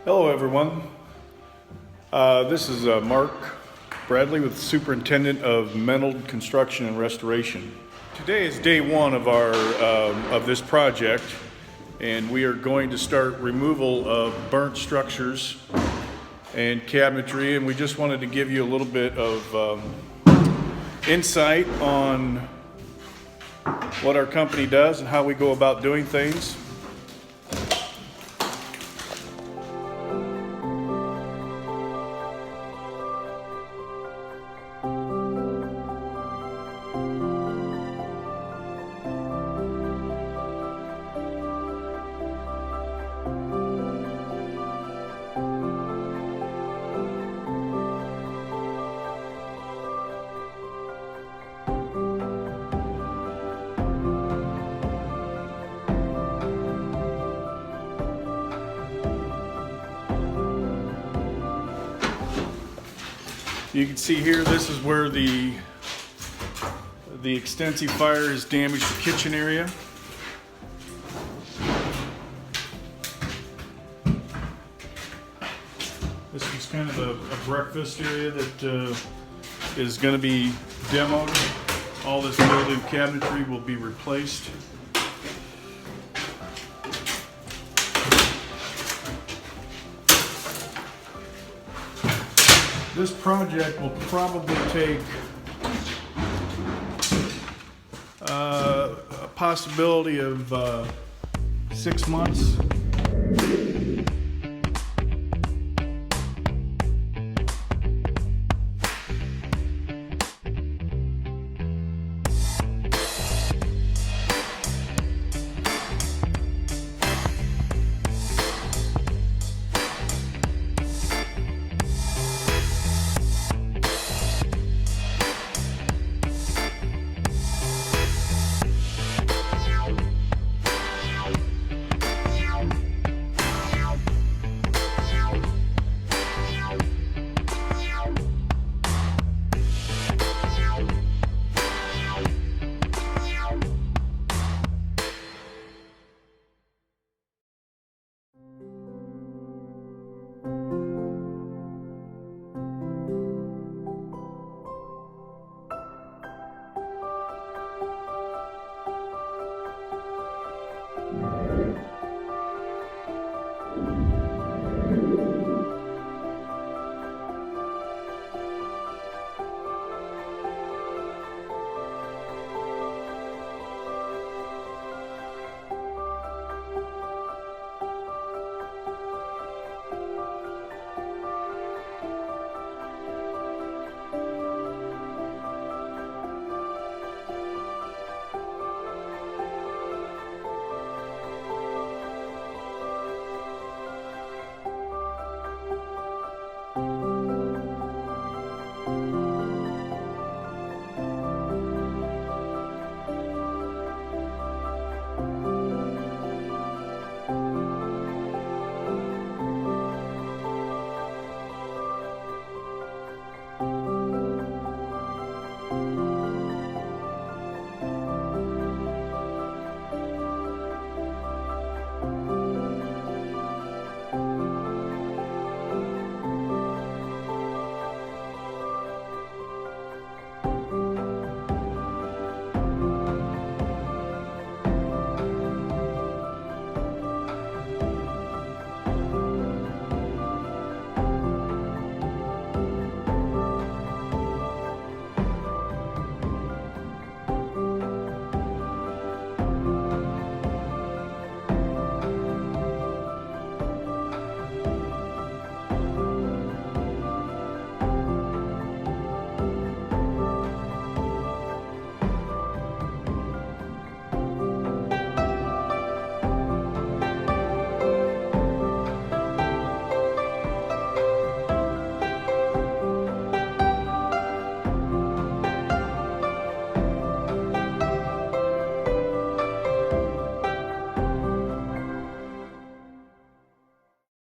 Hello everyone. This is Mark Bradley with Superintendent of Menold Construction and Restoration. Today is day one of our this project, and we are going to start removal of burnt structures and cabinetry, and we just wanted to give you a little bit of insight on what our company does and how we go about doing things. You can see here, this is where the extensive fire has damaged the kitchen area. This is kind of a breakfast area that is going to be demoed. All this built-in cabinetry will be replaced. This project will probably take a possibility of 6 months.